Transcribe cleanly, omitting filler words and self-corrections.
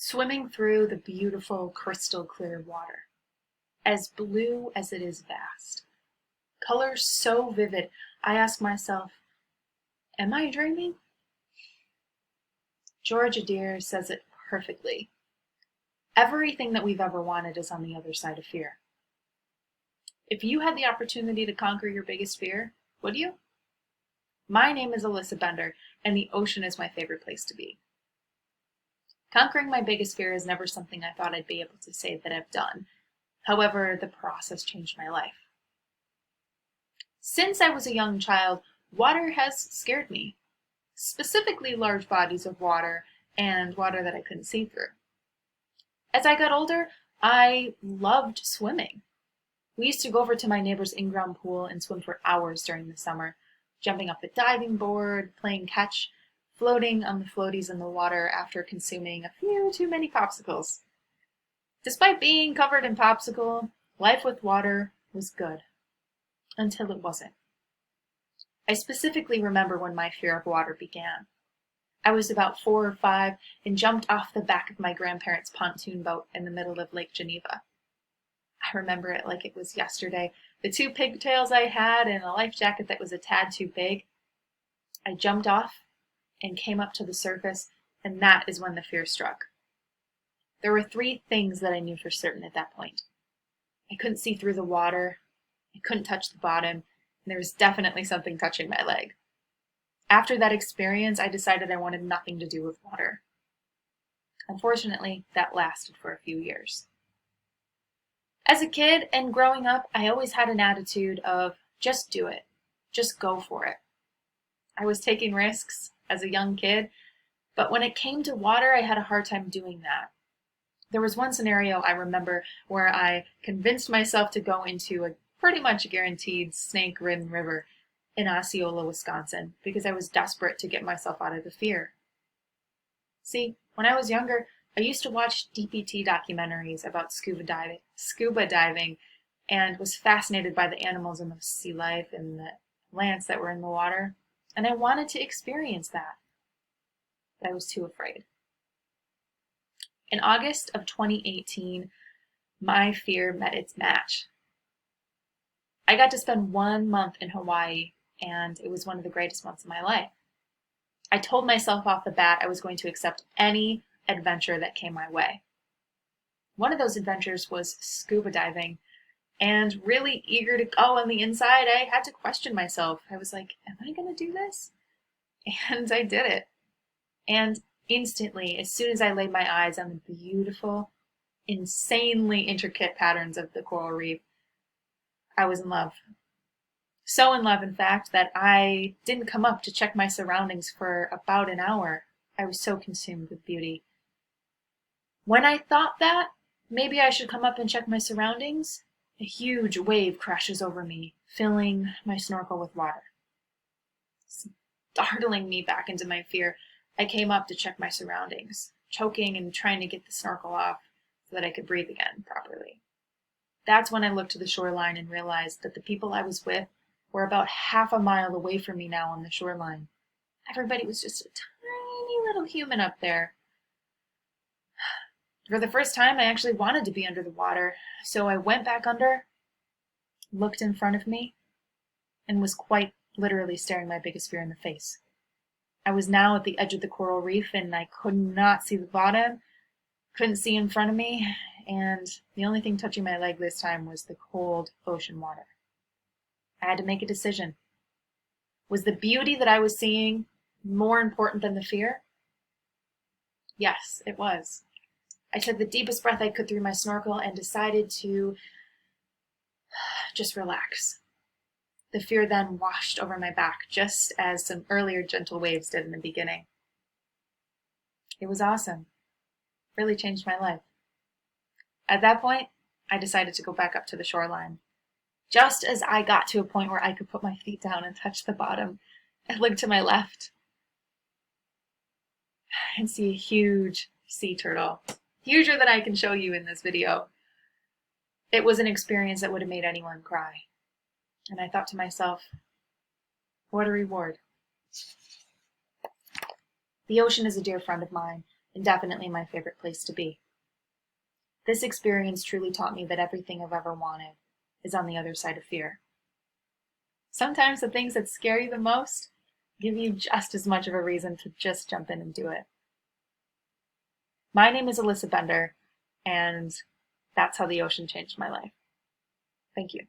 swimming through the beautiful crystal clear water, as blue as it is vast. Colors so vivid, I ask myself, am I dreaming? George Adair says it perfectly. Everything that we've ever wanted is on the other side of fear. If you had the opportunity to conquer your biggest fear, would you? My name is Alyssa Bender, and the ocean is my favorite place to be. Conquering my biggest fear is never something I thought I'd be able to say that I've done. However, the process changed my life. Since I was a young child, water has scared me, specifically large bodies of water and water that I couldn't see through. As I got older, I loved swimming. We used to go over to my neighbor's in-ground pool and swim for hours during the summer, jumping off the diving board, playing catch, floating on the floaties in the water after consuming a few too many popsicles. Despite being covered in popsicle, life with water was good. Until it wasn't. I specifically remember when my fear of water began. I was about 4 or 5 and jumped off the back of my grandparents' pontoon boat in the middle of Lake Geneva. I remember it like it was yesterday. The 2 pigtails I had and a life jacket that was a tad too big. I jumped off and came up to the surface, and that is when the fear struck. There were 3 things that I knew for certain at that point. I couldn't see through the water, I couldn't touch the bottom, and there was definitely something touching my leg. After that experience, I decided I wanted nothing to do with water. Unfortunately, that lasted for a few years. As a kid and growing up, I always had an attitude of just do it, just go for it. I was taking risks as a young kid, but when it came to water, I had a hard time doing that. There was one scenario I remember where I convinced myself to go into a pretty much guaranteed snake-ridden river in Osceola, Wisconsin, because I was desperate to get myself out of the fear. See, when I was younger, I used to watch DPT documentaries about scuba diving, and was fascinated by the animals and the sea life and the plants that were in the water, and I wanted to experience that, but I was too afraid. In August of 2018, my fear met its match. I got to spend 1 month in Hawaii, and it was one of the greatest months of my life. I told myself off the bat I was going to accept any adventure that came my way. One of those adventures was scuba diving, and really eager to go on the inside, I had to question myself. I was like, am I going to do this? And I did it. And instantly, as soon as I laid my eyes on the beautiful, insanely intricate patterns of the coral reef, I was in love. So in love, in fact, that I didn't come up to check my surroundings for about an hour. I was so consumed with beauty. When I thought that maybe I should come up and check my surroundings, a huge wave crashes over me, filling my snorkel with water. Startling me back into my fear, I came up to check my surroundings, choking and trying to get the snorkel off so that I could breathe again properly. That's when I looked to the shoreline and realized that the people I was with were about half a mile away from me now on the shoreline. Everybody was just a tiny little human up there. For the first time, I actually wanted to be under the water, so I went back under, looked in front of me, and was quite literally staring my biggest fear in the face. I was now at the edge of the coral reef, and I could not see the bottom, couldn't see in front of me, and the only thing touching my leg this time was the cold ocean water. I had to make a decision. Was the beauty that I was seeing more important than the fear? Yes, it was. I took the deepest breath I could through my snorkel and decided to just relax. The fear then washed over my back, just as some earlier gentle waves did in the beginning. It was awesome. It really changed my life. At that point, I decided to go back up to the shoreline. Just as I got to a point where I could put my feet down and touch the bottom, I looked to my left and see a huge sea turtle, huger than I can show you in this video. It was an experience that would have made anyone cry. And I thought to myself, what a reward. The ocean is a dear friend of mine, and definitely my favorite place to be. This experience truly taught me that everything I've ever wanted is on the other side of fear. Sometimes the things that scare you the most give you just as much of a reason to just jump in and do it. My name is Alyssa Bender, and that's how the ocean changed my life. Thank you.